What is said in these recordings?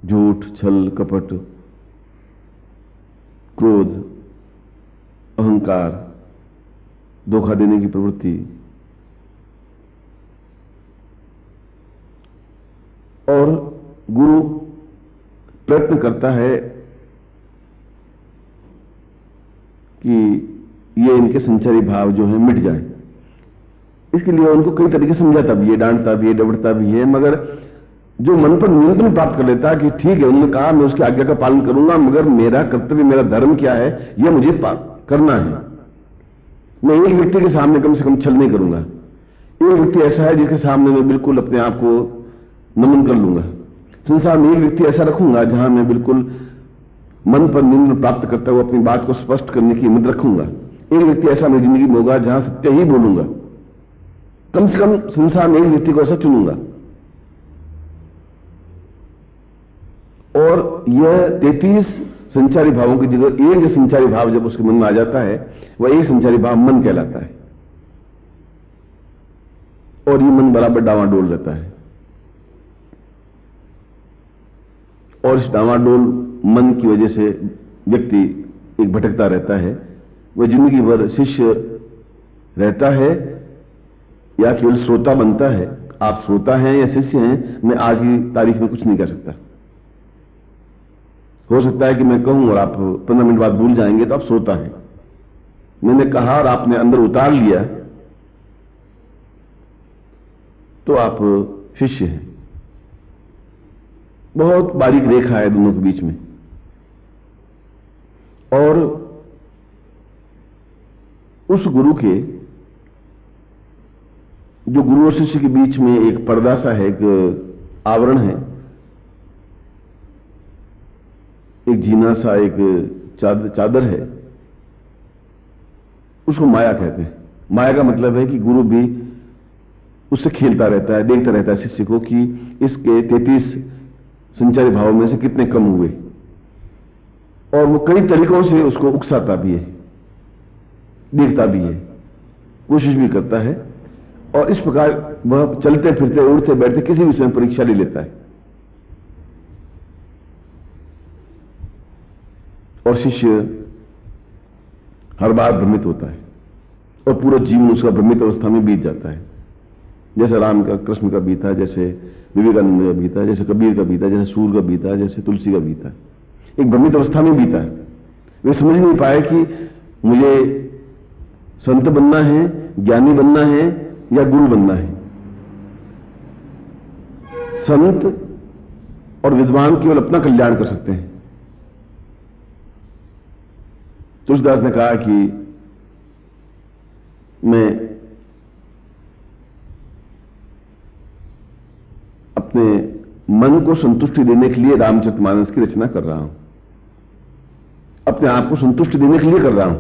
झूठ, छल, कपट, क्रोध, अहंकार, धोखा देने की प्रवृत्ति, और गुरु प्रयत्न करता है कि ये इनके संचारी भाव जो है मिट जाए। इसके लिए उनको कई तरीके से समझाता भी है, डांटता भी है, डबड़ता भी है, मगर जो मन पर नियंत्रण प्राप्त कर लेता है कि ठीक है, उन्होंने कहा मैं उसकी आज्ञा का पालन करूंगा, मगर मेरा कर्तव्य, मेरा धर्म क्या है यह मुझे करना है। मैं एक व्यक्ति के सामने कम से कम छल नहीं करूंगा। एक व्यक्ति ऐसा है जिसके सामने मैं बिल्कुल अपने आप को नमन कर लूंगा। संसार में एक व्यक्ति ऐसा रखूंगा जहां मैं बिल्कुल मन पर नियंत्रण प्राप्त करता हुआ अपनी बात को स्पष्ट करने की हिम्मत रखूंगा। एक व्यक्ति ऐसा मेरी जिंदगी में होगा जहां सत्य ही बोलूंगा। कम से कम संसार में एक व्यक्ति को ऐसा चुनूंगा। और यह 33 संचारी भावों की जगह एक जो संचारी भाव जब उसके मन में आ जाता है, वह एक संचारी भाव मन कहलाता है। और ये मन बराबर डावाडोल रहता है। और इस डावाडोल मन की वजह से व्यक्ति एक भटकता रहता है। वह जिंदगी भर शिष्य रहता है या केवल श्रोता बनता है। आप श्रोता हैं या शिष्य हैं, मैं आज की तारीख में कुछ नहीं कर सकता। हो सकता है कि मैं कहूं और आप 15 मिनट बाद भूल जाएंगे, तो आप श्रोता हैं। मैंने कहा और आपने अंदर उतार लिया, तो आप शिष्य हैं। बहुत बारीक रेखा है दोनों के बीच में। और उस गुरु के, जो गुरु और शिष्य के बीच में एक पर्दा सा है, एक आवरण है, एक जीना सा, एक चादर है, उसको माया कहते हैं। माया का मतलब है कि गुरु भी उससे खेलता रहता है, देखता रहता है शिष्य को कि इसके 33 संचारी भावों में से कितने कम हुए। और वो कई तरीकों से उसको उकसाता भी है, देखता भी है, कोशिश भी करता है। और इस प्रकार वह चलते फिरते, उड़ते बैठते किसी विषय में परीक्षा ले लेता है। और शिष्य हर बार भ्रमित होता है और पूरा जीवन उसका भ्रमित अवस्था में बीत जाता है। जैसे राम का, कृष्ण का बीता, जैसे विवेकानंद का बीता, जैसे कबीर का बीता, जैसे सूर का बीता, जैसे तुलसी का बीता। एक भ्रमित अवस्था में बीता है। वे समझ नहीं पाए कि मुझे संत बनना है, ज्ञानी बनना है या गुरु बनना है। संत और विद्वान केवल अपना कल्याण कर सकते हैं। तुलसीदास ने कहा कि मैं अपने मन को संतुष्टि देने के लिए रामचरितमानस की रचना कर रहा हूं। अपने आप को संतुष्टि देने के लिए कर रहा हूं।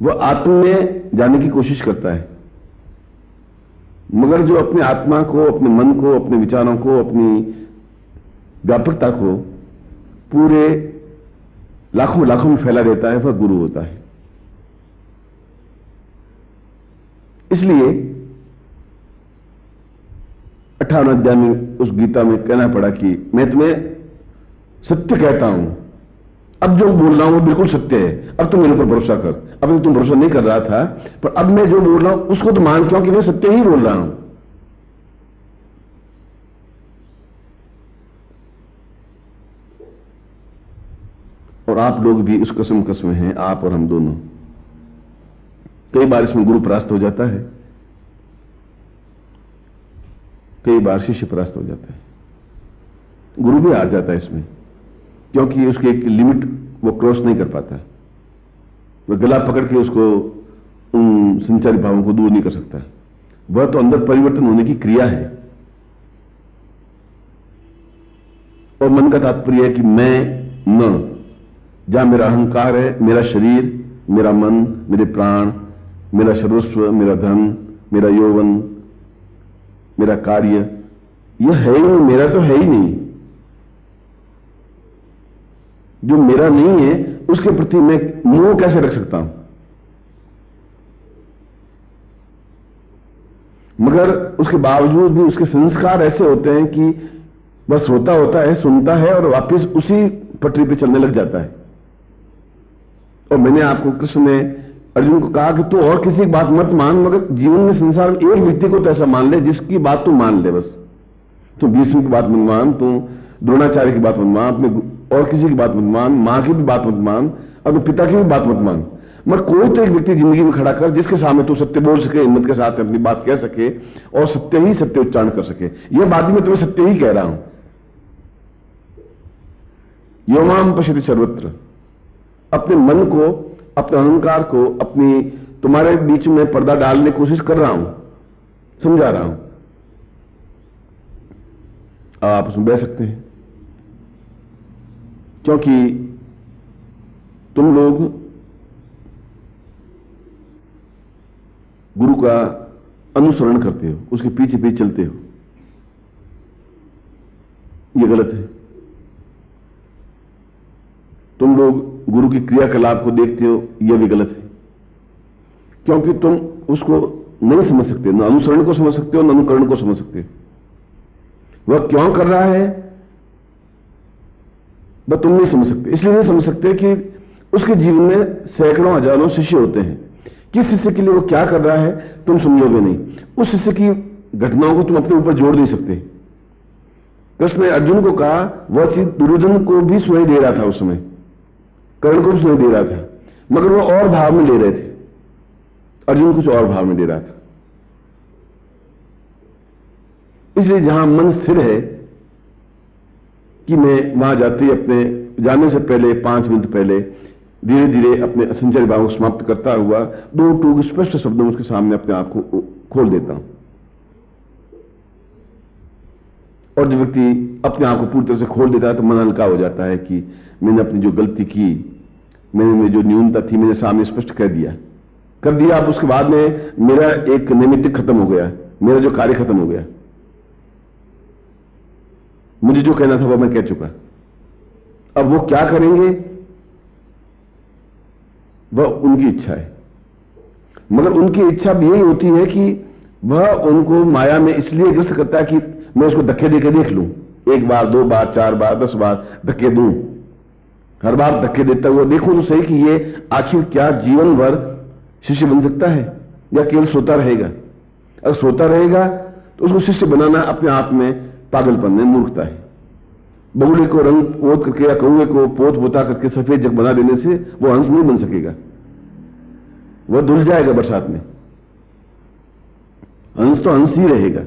वह आत्म में जाने की कोशिश करता है, मगर जो अपने आत्मा को, अपने मन को, अपने विचारों को, अपनी व्यापकता को पूरे लाखों लाखों में फैला देता है, वह गुरु होता है। इसलिए 58 अध्याय में उस गीता में कहना पड़ा कि मैं तुम्हें सत्य कहता हूं, अब जो बोल रहा हूं वो बिल्कुल सत्य है, अब तुम मेरे ऊपर भरोसा कर। अब तो तुम भरोसा नहीं कर रहा था, पर अब मैं जो बोल रहा हूं उसको तो मान, क्योंकि मैं सत्य ही बोल रहा हूं। और आप लोग भी उस कसम में हैं, आप और हम दोनों। कई बार इसमें गुरु परास्त हो जाता है, कई बार शिष्य परास्त हो जाता है। गुरु भी हार जाता है इसमें, क्योंकि उसकी एक लिमिट वो क्रॉस नहीं कर पाता। वह गला पकड़ के उसको उन संचारी भावों को दूर नहीं कर सकता। वह तो अंदर परिवर्तन होने की क्रिया है। और मन का तात्पर्य है कि मैं न, जहां मेरा अहंकार है, मेरा शरीर, मेरा मन, मेरे प्राण, मेरा सर्वस्व, मेरा धन, मेरा यौवन, मेरा कार्य, यह है ही नहीं, मेरा तो है ही नहीं। जो मेरा नहीं है उसके प्रति मैं मोह कैसे रख सकता हूं? मगर उसके बावजूद भी उसके संस्कार ऐसे होते हैं कि बस श्रोता होता है, सुनता है और वापस उसी पटरी पे चलने लग जाता है। और मैंने आपको, कृष्ण ने अर्जुन को कहा कि तू और किसी की बात मत मान, मगर जीवन में संसार में एक व्यक्ति को तो ऐसा मान ले जिसकी बात तू मान ले। बस तू भीष्म की बात मत मान, तू द्रोणाचार्य की बात मत मान, अपने और किसी की बात मत मान, मां की भी बात मत मान, अपने पिता की भी बात मत मान, मगर कोई तो एक व्यक्ति जिंदगी में खड़ा कर जिसके सामने तू सत्य बोल सके, हिम्मत के साथ अपनी बात कह सके और सत्य ही सत्य उच्चारण कर सके। यह बात भी मैं तुम्हें सत्य ही कह रहा हूं। योमाम पश्यति सर्वत्र। अपने मन को, अपने अहंकार को, अपनी तुम्हारे बीच में पर्दा डालने की कोशिश कर रहा हूं, समझा रहा हूं। आप उसमें बह सकते हैं, क्योंकि तुम लोग गुरु का अनुसरण करते हो, उसके पीछे पीछे चलते हो। यह गलत है। तुम लोग गुरु की क्रियाकलाप को देखते हो, यह भी गलत है, क्योंकि तुम उसको नहीं समझ सकते, न अनुसरण को समझ सकते हो न अनुकरण को समझ सकते हो। वह क्यों कर रहा है वह तुम नहीं समझ सकते। इसलिए नहीं समझ सकते कि उसके जीवन में सैकड़ों हजारों शिष्य होते हैं। किस शिष्य के लिए वो क्या कर रहा है तुम समझोगे नहीं। उस शिष्य की घटनाओं को तुम अपने ऊपर जोड़ नहीं सकते। कृष्ण ने अर्जुन को कहा, वह चीज दुर्योधन को भी सुनाई दे रहा था, उस समय कर्ण को भी सुनाई दे रहा था, मगर वो और भाव में ले रहे थे, अर्जुन कुछ और भाव में ले रहा था। इसलिए जहां मन स्थिर है कि मैं वहां जाते ही अपने जाने से पहले 5 मिनट पहले धीरे धीरे अपने संचय भाव को समाप्त करता हुआ 2 टूक स्पष्ट शब्दों में उसके सामने अपने आप को खोल देता हूं। और जो व्यक्ति अपने आप को पूरी तरह से खोल देता है तो मन हल्का हो जाता है कि मैंने अपनी जो गलती की, मैंने जो न्यूनता थी, मैंने सामने स्पष्ट कर दिया। अब उसके बाद में मेरा एक नैमित्तिक खत्म हो गया, मेरा जो कार्य खत्म हो गया। मुझे जो कहना था वो मैं कह चुका। अब वो क्या करेंगे वह उनकी इच्छा है, मगर उनकी इच्छा भी यही होती है कि वह उनको माया में इसलिए ग्रस्त करता है कि मैं उसको धक्के देके देख लूं, 1 बार 2 बार 4 बार 10 बार धक्के दूं, हर बार धक्के देता हुआ देखूं तो सही कि ये आखिर क्या जीवन भर शिष्य बन सकता है या केवल सोता रहेगा। अगर सोता रहेगा तो उसको शिष्य बनाना अपने आप में पागलपन है, मूर्खता है। बगुले को रंग पोत करके या कौवे को पोत पोता करके सफेद जग बना देने से वो हंस नहीं बन सकेगा, वह धुल जाएगा बरसात में। हंस तो हंस ही रहेगा।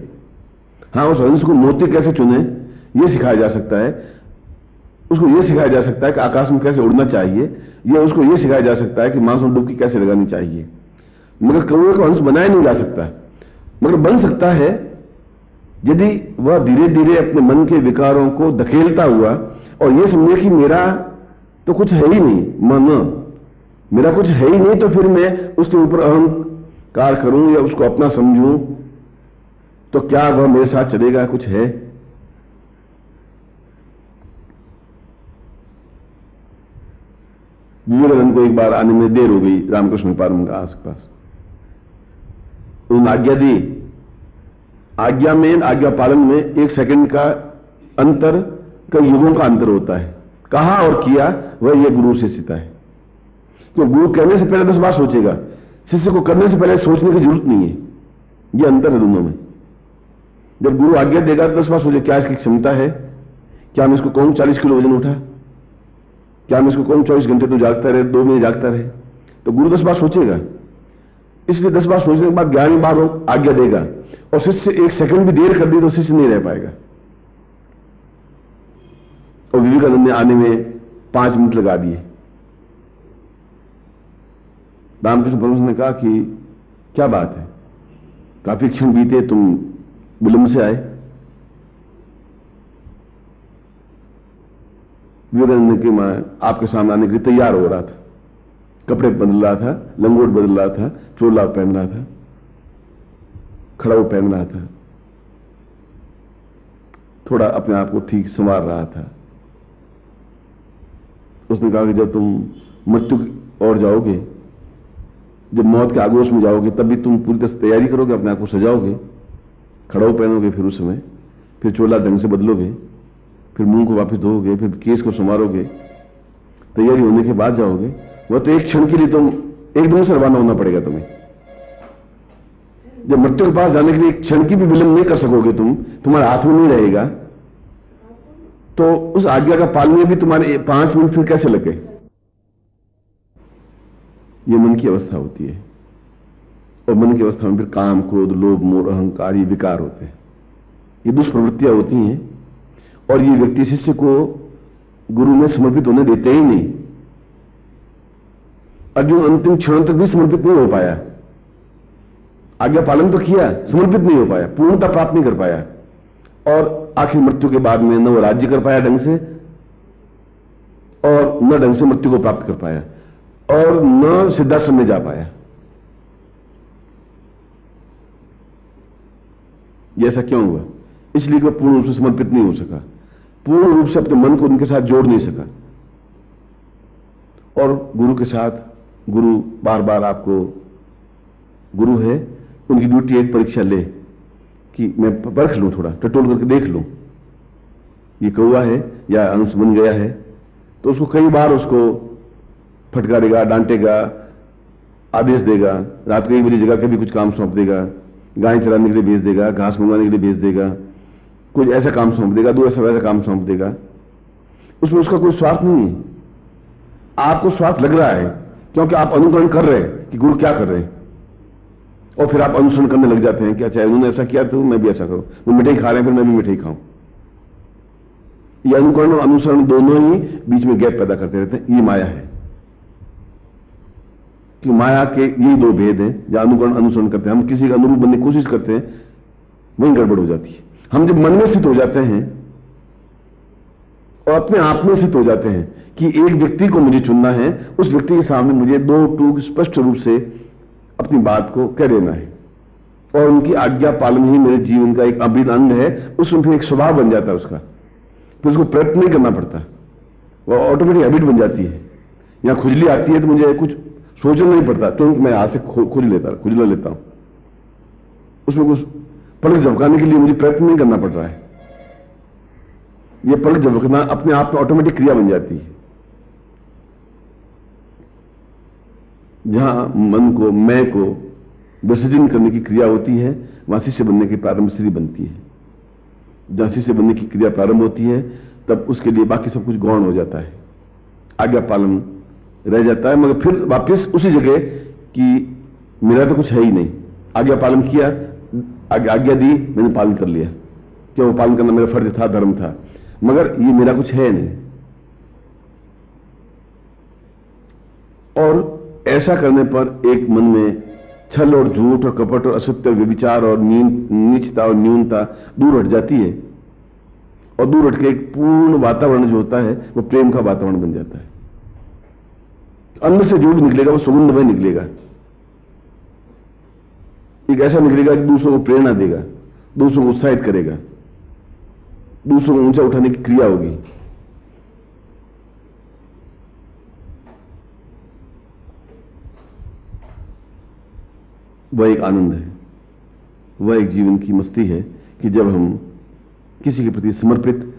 हां, उस हंस को मोती कैसे चुने यह सिखाया जा सकता है, उसको यह सिखाया जा सकता है कि आकाश में कैसे उड़ना चाहिए, या उसको यह सिखाया जा सकता है कि मांस में डुबकी कैसे लगानी चाहिए। मगर कौवे को हंस बनाया नहीं जा सकता, मगर बन सकता है यदि वह धीरे धीरे अपने मन के विकारों को धकेलता हुआ और यह समझे कि मेरा तो कुछ है ही नहीं, मन मेरा कुछ है ही नहीं, तो फिर मैं उसके ऊपर अहंकार करूं या उसको अपना समझूं तो क्या वह मेरे साथ चलेगा, कुछ है। विवेकानंद को एक बार आने में देर हो गई रामकृष्ण पार्वती के आसपास। उन्होंने आज्ञा दी, आज्ञा में, आज्ञा पालन में 1 सेकंड का अंतर कई युगों का अंतर होता है। कहा और किया वह यह गुरु शिष्यता है। तो गुरु कहने से पहले 10 बार सोचेगा, शिष्य को करने से पहले सोचने की जरूरत नहीं है। यह अंतर है दोनों में। जब गुरु आज्ञा देगा तो 10 बार सोचे, क्या इसकी क्षमता है, क्या मैं इसको कहूं 40 किलो वजन उठा, क्या मैं इसको कहूं 24 घंटे तो जागता रहे, 2 महीने जागता रहे। तो गुरु 10 बार सोचेगा। इसलिए 10 बार सोचने के बाद 11वीं बार वो आज्ञा देगा, और शिष्य 1 सेकंड भी देर कर दी तो शिष्य नहीं रह पाएगा। और विवेकानंद ने आने में 5 मिनट लगा दिए। रामकृष्ण परमहंस ने कहा कि क्या बात है, काफी क्षण बीते, तुम विलंब से आए। विवेकानंद की मां आपके सामने आने के लिए तैयार हो रहा था, कपड़े बदल रहा था, लंगोट बदल रहा था, चोला पहन रहा था, खड़ाऊ पहन रहा था, थोड़ा अपने आप को ठीक संवार रहा था। उसने कहा कि जब तुम मृत्यु की ओर जाओगे, जब मौत के आगोश में जाओगे, तब भी तुम पूरी तरह से तैयारी करोगे, अपने आप को सजाओगे, खड़ाऊ पहनोगे, फिर उस समय फिर चोला ढंग से बदलोगे, फिर मुंह को वापस धोओगे, फिर केस को संवारोगे, तैयारी होने के बाद जाओगे। वह तो एक क्षण के लिए तुम एकदम से रवाना होना पड़ेगा तुम्हें। जब मृत्यु के पास जाने के लिए एक क्षण की भी विलंब नहीं कर सकोगे, तुम्हारे हाथ में नहीं रहेगा, तो उस आज्ञा का पालन में भी तुम्हारे 5 मिनट फिर कैसे लगे? ये मन की अवस्था होती है। और मन की अवस्था में फिर काम, क्रोध, लोभ, मोह, अहंकार, ये विकार होते हैं, ये दुष्प्रवृत्तियां होती हैं। और ये व्यक्ति शिष्य को गुरु में समर्पित होने देते ही नहीं। अर्जुन अंतिम क्षण तक भी समर्पित नहीं हो पाया। आज्ञा पालन तो किया, समर्पित नहीं हो पाया, पूर्णता प्राप्त नहीं कर पाया। और आखिर मृत्यु के बाद में न वो राज्य कर पाया ढंग से, और न ढंग से मृत्यु को प्राप्त कर पाया, और न सिद्धाश्रम में जा पाया। ये ऐसा क्यों हुआ? इसलिए कि वह पूर्ण रूप से समर्पित नहीं हो सका, पूर्ण रूप से अपने मन को उनके साथ जोड़ नहीं सका। और गुरु के साथ, गुरु बार बार आपको, गुरु है, उनकी ड्यूटी एक परीक्षा ले कि मैं परख लूं, थोड़ा टटोल करके देख लूं ये कौवा है या अंश बन गया है। तो उसको कई बार उसको फटकारेगा, डांटेगा, आदेश देगा, रात को 1 बजे जगह के भी कुछ काम सौंप देगा, गाय चराने के लिए भेज देगा, घास मंगवाने के लिए भेज देगा, कुछ ऐसा काम सौंप देगा, 2 ऐसा वैसा काम सौंप देगा। उसमें उसका कोई स्वार्थ नहीं है। आपको स्वार्थ लग रहा है क्योंकि आप अनुकरण कर रहे हैं कि गुरु क्या कर रहे हैं, और फिर आप अनुसरण करने लग जाते हैं कि अच्छा उन्होंने ऐसा किया तो मैं भी ऐसा करूं, वो मिठाई खा रहे हैं फिर मैं भी मिठाई खाऊं। ये अनुकरण और अनुसरण दोनों ही बीच में गैप पैदा करते रहते हैं। ये माया है कि माया के यही 2 भेद हैं। जहां अनुकरण अनुसरण करते हैं, हम किसी का अनुरूप बनने की कोशिश करते हैं, वहीं गड़बड़ हो जाती है। हम जब मन में स्थित हो जाते हैं और अपने आप में स्थित हो जाते हैं कि एक व्यक्ति को मुझे चुनना है, उस व्यक्ति के सामने मुझे 2 टूक स्पष्ट रूप से अपनी बात को कह देना है, और उनकी आज्ञा पालन ही मेरे जीवन का एक अभिन्न अंग है, उसमें फिर एक स्वभाव बन जाता है उसका, फिर उसको प्रयत्न नहीं करना पड़ता, वह ऑटोमेटिक हैबिट बन जाती है। यहां खुजली आती है तो मुझे कुछ सोचना नहीं पड़ता, तो मैं हाथ से खुजला लेता हूं। उसमें कुछ पलक झपकाने के लिए मुझे प्रयत्न नहीं करना पड़ रहा है। यह पलक झपकना अपने आप में ऑटोमेटिक क्रिया बन जाती है। जहां मन को, मैं को विसर्जन करने की क्रिया होती है, वहां शिष्य बनने की प्रारंभ स्थिति बनती है। जहां शिष्य बनने की क्रिया प्रारंभ होती है, तब उसके लिए बाकी सब कुछ गौण हो जाता है, आज्ञा पालन रह जाता है। मगर फिर वापस उसी जगह कि मेरा तो कुछ है ही नहीं, आज्ञा पालन किया, आज्ञा दी, मैंने पालन कर लिया, क्यों? पालन करना मेरा फर्ज था, धर्म था, मगर ये मेरा कुछ है नहीं। और ऐसा करने पर एक मन में छल और झूठ और कपट और असत्य और व्यभिचार और नीचता और न्यूनता दूर हट जाती है, और दूर हट के एक पूर्ण वातावरण जो होता है वो प्रेम का वातावरण बन जाता है। अंदर से जो भी निकलेगा वो सुगंधमय निकलेगा, एक ऐसा निकलेगा कि दूसरों को प्रेरणा देगा, दूसरों को उत्साहित करेगा, दूसरों को ऊंचा उठाने की क्रिया होगी। वह एक आनंद है, वह एक जीवन की मस्ती है कि जब हम किसी के प्रति समर्पित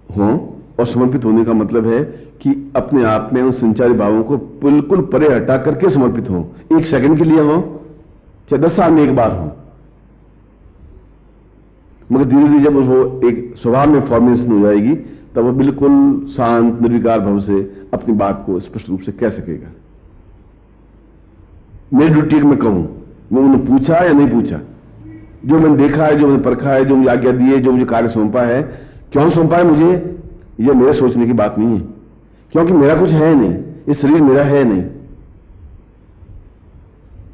हों, और समर्पित होने का मतलब है कि अपने आप में उन संचारी भावों को बिल्कुल परे हटा करके समर्पित हों। 1 सेकंड के लिए हों, चाहे 10 साल में एक बार हों, मगर धीरे धीरे जब वो एक स्वभाव में फॉर्मेशन हो जाएगी, तब वो बिल्कुल शांत निर्विकार भाव से अपनी बात को स्पष्ट रूप से कह सकेगा। मेरी ड्यूटी मैं कहूं, वो उन्होंने पूछा या नहीं पूछा, जो मैंने देखा है, जो मैंने परखा है, जो मुझे आज्ञा दी है, जो मुझे कार्य सौंपा है, क्यों सौंपा है मुझे, यह मेरे सोचने की बात नहीं है, क्योंकि मेरा कुछ है नहीं, ये शरीर मेरा है नहीं,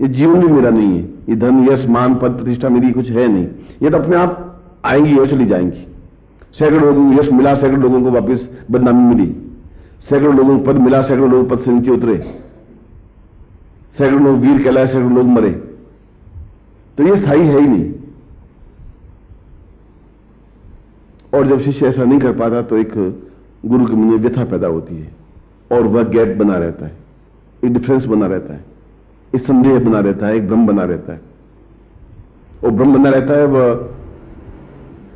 ये जीवन भी मेरा नहीं है, ये धन, यश, मान, पद, प्रतिष्ठा मेरी कुछ है नहीं। ये तो अपने आप आएंगी और चली जाएंगी। सैकड़ों लोगों को यश मिला, सैकड़ों लोगों को वापस बदनामी मिली, सैकड़ों लोगों को पद मिला, सैकड़ों लोग पद से नीचे उतरे, सैकड़ों लोग वीर कहलाए, सैकड़ों लोग मरे। तो ये स्थायी है ही नहीं। और जब शिष्य ऐसा नहीं कर पाता तो एक गुरु के मन में व्यथा पैदा होती है, और वह गैप बना रहता है, एक डिफरेंस बना रहता है, एक संदेह बना रहता है, एक भ्रम बना रहता है। और भ्रम बना रहता है, वह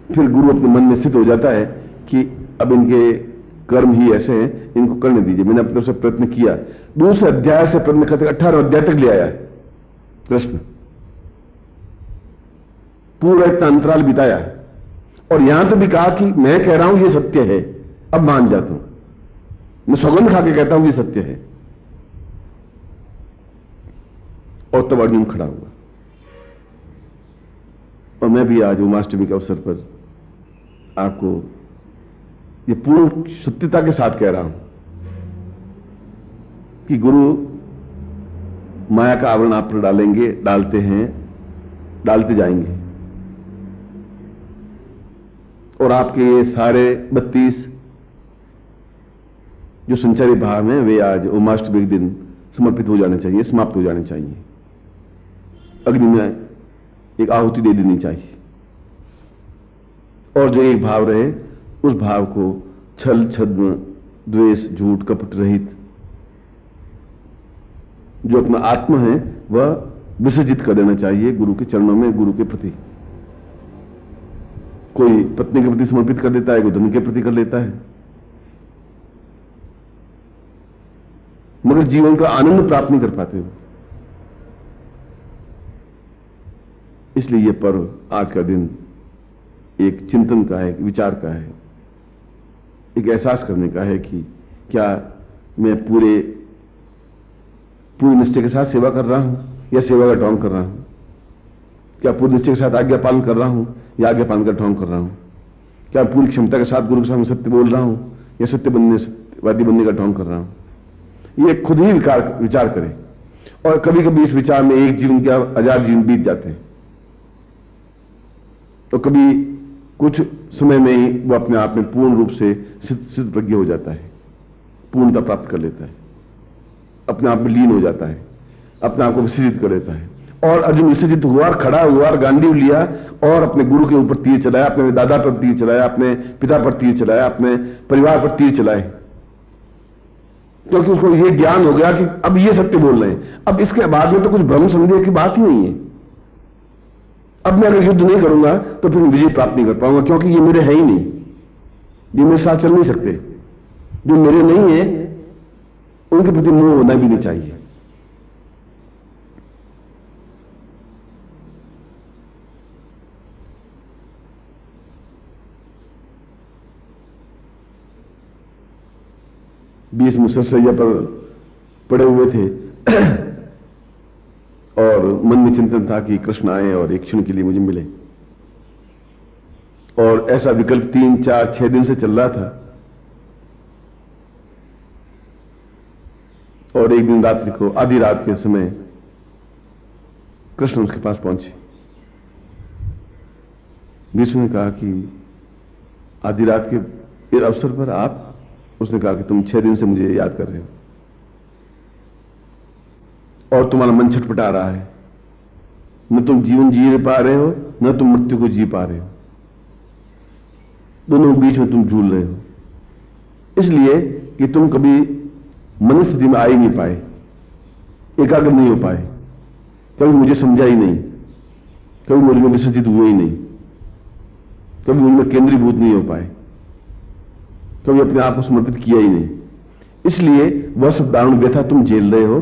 फिर गुरु अपने मन में स्थित हो जाता है कि अब इनके कर्म ही ऐसे हैं, इनको करने दीजिए। मैंने अपने से प्रयत्न किया, दूसरे अध्याय से प्रयत्न करते 18 अध्याय तक ले आया कृष्ण, पूरा इतना अंतराल बिताया और यहां तो भी कहा कि मैं कह रहा हूं ये सत्य है, अब मान जाता हूं, मैं सौगंध खा के कहता हूं ये सत्य है। और तब अर्जुन खड़ा हुआ। और मैं भी आज उमाष्टमी के अवसर पर आपको ये पूर्ण सत्यता के साथ कह रहा हूं कि गुरु माया का आवरण आप पर डालेंगे, डालते हैं, डालते जाएंगे, और आपके ये सारे 32 जो संचारी भाव हैं वे आज उमाष्टमी के दिन समर्पित हो जाने चाहिए, समाप्त हो जाने चाहिए, अग्नि में एक आहुति दे देनी चाहिए। और जो एक भाव रहे उस भाव को छल छद्म द्वेष झूठ कपट रहित जो अपना आत्मा है वह विसर्जित कर देना चाहिए गुरु के चरणों में, गुरु के प्रति। कोई पत्नी के प्रति समर्पित कर देता है, कोई धन के प्रति कर लेता है, मगर जीवन का आनंद प्राप्त नहीं कर पाते हो। इसलिए यह पर्व, आज का दिन एक चिंतन का है, एक विचार का है, एक एहसास करने का है कि क्या मैं पूरी निष्ठा के साथ सेवा कर रहा हूं या सेवा का ढोंग कर रहा हूं, क्या पूरी निष्ठा के साथ आज्ञा पालन कर रहा हूं या आज्ञा पालन का ढोंग कर रहा हूं, क्या पूरी क्षमता के साथ गुरु के सामने सत्य बोल रहा हूं या सत्यवादी बनने का ढोंग कर रहा हूं। ये खुद ही विचार करें। और कभी कभी इस विचार में एक जीवन के 1000 जीवन बीत जाते हैं, तो कभी कुछ समय में ही वो अपने आप में पूर्ण रूप से सिद्ध प्रज्ञ हो जाता है, पूर्णता प्राप्त कर लेता है, अपने आप में लीन हो जाता है, अपने आप को विसर्जित कर लेता है। और अर्जुन विसर्जित हुआ, खड़ा हुआ, गांडीव लिया और अपने गुरु के ऊपर तीर चलाया, अपने दादा पर तीर चलाया, अपने पिता पर तीर चलाया, अपने परिवार पर तीर चलाए, क्योंकि उसको यह ज्ञान हो गया कि अब ये सत्य बोल रहे हैं, अब इसके बाद में तो कुछ भ्रम संदेह की बात ही नहीं है। अब मैं अगर युद्ध नहीं करूंगा तो फिर विजय प्राप्त नहीं कर पाऊंगा, क्योंकि ये मेरे है ही नहीं, ये मेरे साथ चल नहीं सकते। जो मेरे नहीं है उनके प्रति मोह होना भी नहीं चाहिए। बीस मुसलसैया पर पड़े हुए थे और मन में चिंतन था कि कृष्ण आए और एक क्षण के लिए मुझे मिले, और ऐसा विकल्प 3, 4, 6 दिन से चल रहा था। और एक दिन रात्रि को, आधी रात के समय कृष्ण उसके पास पहुंचे। विष्णु ने कहा कि आधी रात के अवसर पर आप, उसने कहा कि तुम 6 दिन से मुझे याद कर रहे हो और तुम्हारा मन छटपटा रहा है, न तुम जीवन जी पा रहे हो न तुम मृत्यु को जी पा रहे हो, दोनों बीच में तुम झूल रहे हो, इसलिए कि तुम कभी मन स्थिति में आ ही नहीं पाए, एकाग्र नहीं हो पाए, कभी मुझे समझा ही नहीं, कभी मुझ में विसर्जित हुए ही नहीं, कभी मुझ में केंद्रीभूत नहीं हो पाए, कभी अपने आप को समर्पित किया ही नहीं। इसलिए वह सब दारुण व्यथा तुम झेल रहे हो,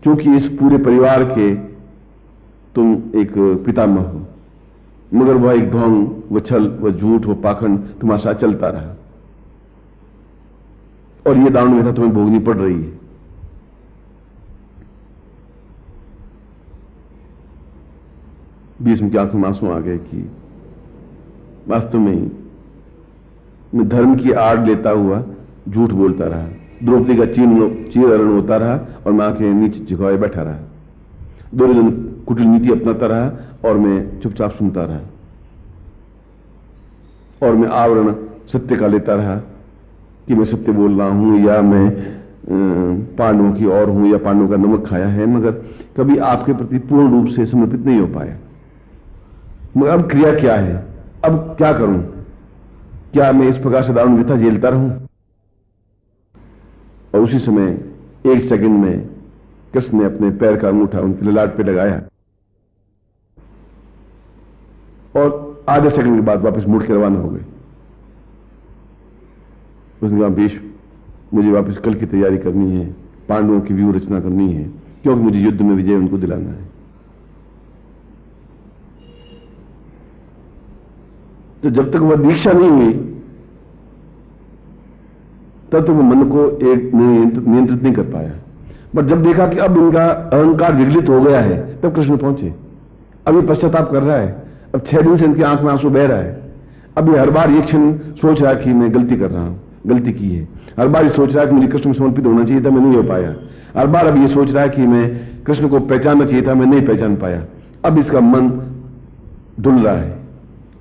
क्योंकि इस पूरे परिवार के तुम एक पितामह हो, मगर वह एक ढोंग, वह छल, वह झूठ, वह पाखंड तुम्हारे साथ चलता रहा और यह दारुण व्यथा तुम्हें भोगनी पड़ रही है। भीष्म की आंखों में आंसू आ गए कि वास्तव में ही मैं धर्म की आड़ लेता हुआ झूठ बोलता रहा, द्रौपदी का चीरहरण होता रहा और मैं आंखें नीचे झुकाए बैठा रहा, दुर्योधन कुटिल नीति अपनाता रहा और मैं चुपचाप सुनता रहा, और मैं आवरण सत्य का लेता रहा कि मैं सत्य बोल रहा हूं या मैं पांडवों की ओर हूं या पांडवों का नमक खाया है, मगर कभी आपके प्रति पूर्ण रूप से समर्पित नहीं हो पाया। मगर अब क्रिया क्या है, अब क्या करूं? क्या मैं इस प्रकार से दारुण व्यथा झेलता रहूं? और उसी समय 1 सेकंड में कृष्ण ने अपने पैर का अंगूठा उनके ललाट पे लगाया और आधे सेकंड के बाद वापस मुड़ के रवाना हो गए। उसने कहा भीष्म, मुझे वापस कल की तैयारी करनी है, पांडवों की व्यूह रचना करनी है, क्योंकि मुझे युद्ध में विजय उनको दिलाना है। तो जब तक वह दीक्षा नहीं हुई तब तक वो मन को एक नियंत्रित नहीं कर पाया। बट जब देखा कि अब इनका अहंकार विगलित हो गया है, तब कृष्ण पहुंचे। अब ये पश्चाताप कर रहा है, अब 6 दिन से इनकी आंख में आंसू बह रहा है। अब ये हर बार ये क्षण सोच रहा है कि मैं गलती कर रहा हूं, गलती की है। हर बार ये सोच रहा है कि मुझे कृष्ण में समर्पित होना चाहिए था, मैं नहीं हो पाया। हर बार अब ये सोच रहा है कि मैं कृष्ण को पहचानना चाहिए था, मैं नहीं पहचान पाया। अब इसका मन धुल रहा है,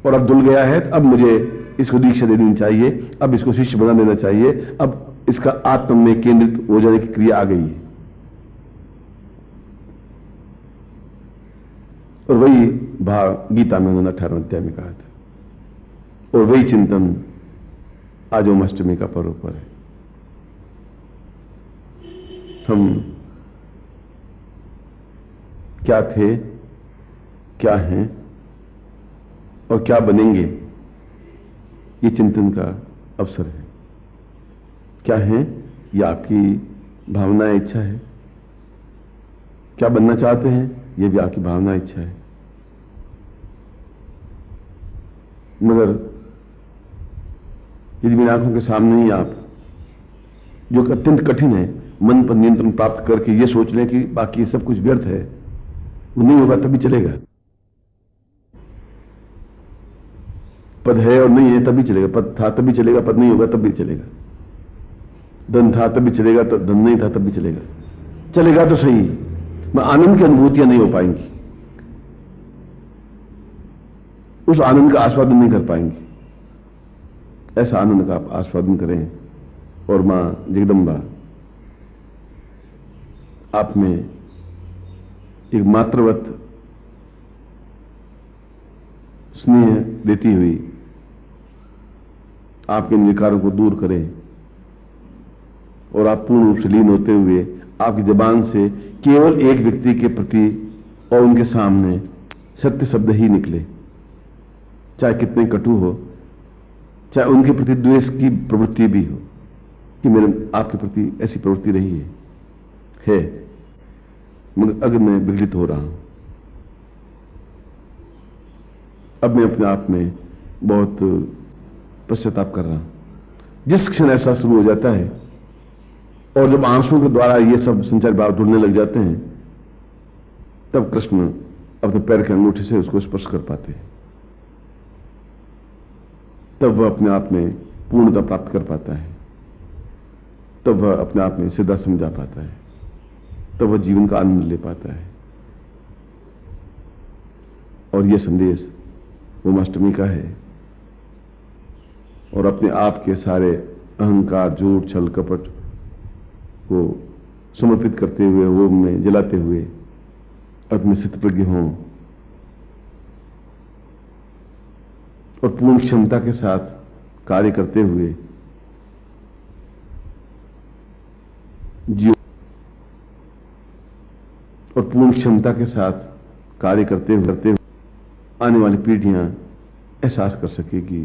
और अब धुल गया है, अब मुझे इसको दीक्षा दे देनी चाहिए, अब इसको शिष्य बना देना चाहिए। अब इसका आत्म में केंद्रित हो जाने की क्रिया आ गई है। और वही भाव गीता में उन्होंने 18वें अध्याय में कहा था, और वही चिंतन आज ओमाष्टमी का पर्व पर है। हम क्या थे, क्या हैं और क्या बनेंगे, ये चिंतन का अवसर है। क्या है, ये आपकी भावना इच्छा है। क्या बनना चाहते हैं, ये भी आपकी भावना इच्छा है। मगर यदि मेरी आंखों के सामने ही आप, जो अत्यंत कठिन है, मन पर नियंत्रण प्राप्त करके ये सोच लें कि बाकी सब कुछ व्यर्थ है, वो नहीं होगा तभी चलेगा। पद है और नहीं है तभी चलेगा, पद था तभी चलेगा, पद नहीं होगा तब भी चलेगा। धन था तभी चलेगा, तो धन नहीं था तब भी चलेगा। चलेगा तो सही, मैं आनंद की अनुभूतियां नहीं हो पाएंगी, उस आनंद का आस्वादन नहीं कर पाएंगे। ऐसा आनंद का आप आस्वादन करें, और मां जगदंबा आप में एक मातृवत स्नेह देती हुई आपके इन विकारों को दूर करें, और आप पूर्ण रूप से लीन होते हुए आपकी जबान से केवल एक व्यक्ति के प्रति और उनके सामने सत्य शब्द ही निकले, चाहे कितने कटु हो, चाहे उनके प्रति द्वेष की प्रवृत्ति भी हो, कि मेरे आपके प्रति ऐसी प्रवृत्ति रही है, मगर अगर मैं विगलित हो रहा हूं, अब मैं अपने आप में बहुत पश्चाताप कर रहा हूं। जिस क्षण ऐसा शुरू हो जाता है, और जब आंसुओं के द्वारा ये सब संचार भाव ढुलने लग जाते हैं, तब कृष्ण अपने पैर के अंगूठे से उसको स्पर्श कर पाते हैं। तब वह अपने आप में पूर्णता प्राप्त कर पाता है, तब वह अपने आप में सीधा समझा पाता है, तब वह जीवन का आनंद ले पाता है। और यह संदेश ओमाष्टमी का है, और अपने आप के सारे अहंकार, झूठ, छल, कपट को समर्पित करते हुए, वो में जलाते हुए अपने स्थितप्रज्ञ हों, और पूर्ण क्षमता के साथ कार्य करते हुए जीव, और पूर्ण क्षमता के साथ कार्य करते हुए आने वाली पीढ़ियां एहसास कर सके कि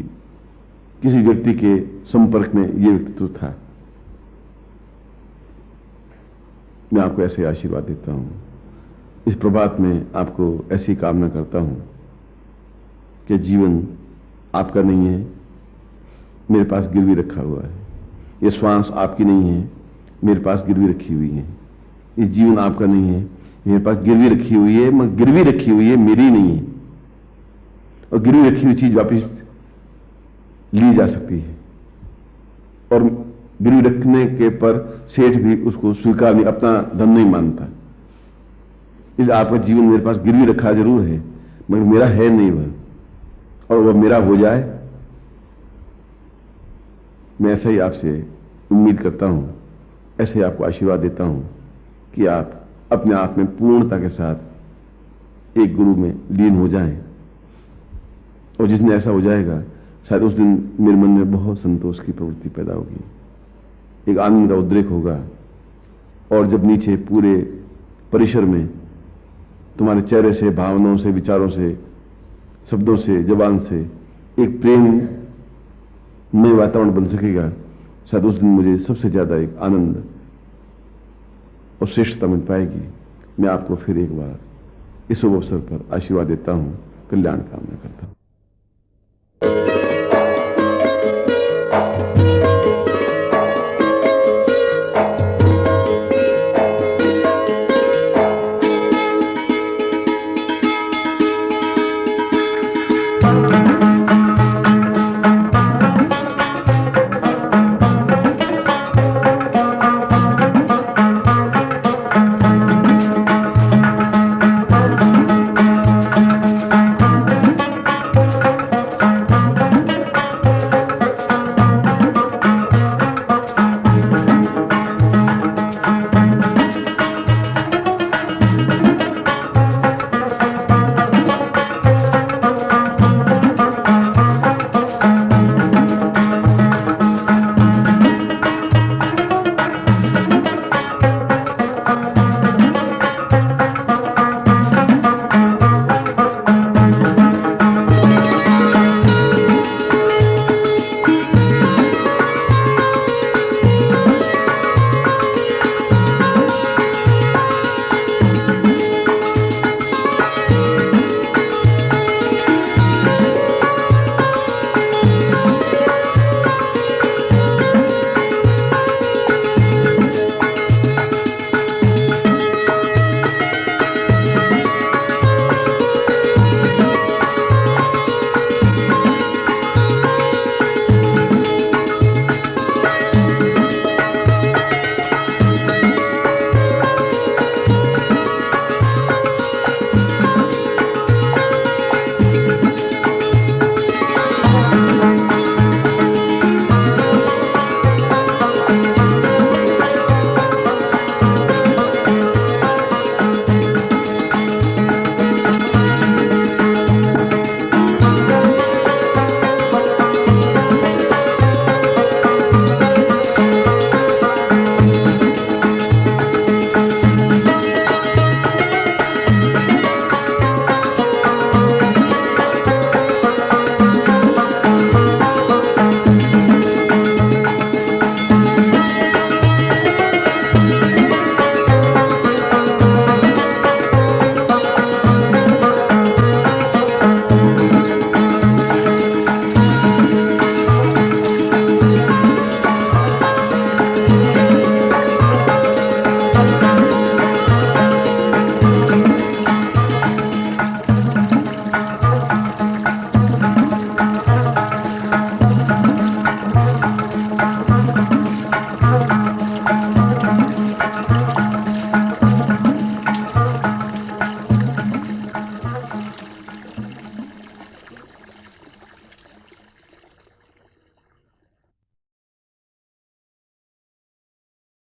किसी व्यक्ति के संपर्क में यह व्यक्तित्व था। मैं आपको ऐसे आशीर्वाद देता हूं। इस प्रभात में आपको ऐसी कामना करता हूं कि जीवन आपका नहीं है, मेरे पास गिरवी रखा हुआ है। यह श्वास आपकी नहीं है, मेरे पास गिरवी रखी हुई है। ये जीवन आपका नहीं है, मेरे पास गिरवी रखी हुई है, मगर गिरवी रखी हुई है, मेरी नहीं है। और गिरवी रखी हुई चीज वापस ली जा सकती है, और गिरवी रखने के पर सेठ भी उसको स्वीकार नहीं, अपना धन नहीं मानता। इसलिए आपका जीवन मेरे पास गिरवी रखा जरूर है, मगर मेरा है नहीं वह, और वह मेरा हो जाए, मैं ऐसा ही आपसे उम्मीद करता हूं, ऐसे ही आपको आशीर्वाद देता हूं कि आप अपने आप में पूर्णता के साथ एक गुरु में लीन हो जाएं। और जिसने ऐसा हो जाएगा, शायद उस दिन मेरे मन में बहुत संतोष की प्रवृत्ति पैदा होगी, एक आनंद का उद्रेक होगा। और जब नीचे पूरे परिसर में तुम्हारे चेहरे से, भावनाओं से, विचारों से, शब्दों से, जबान से एक प्रेम में वातावरण बन सकेगा, शायद उस दिन मुझे सबसे ज्यादा एक आनंद और श्रेष्ठता मिल पाएगी। मैं आपको फिर एक बार इस शुभ अवसर पर आशीर्वाद देता हूं, कल्याण कामना करता हूं।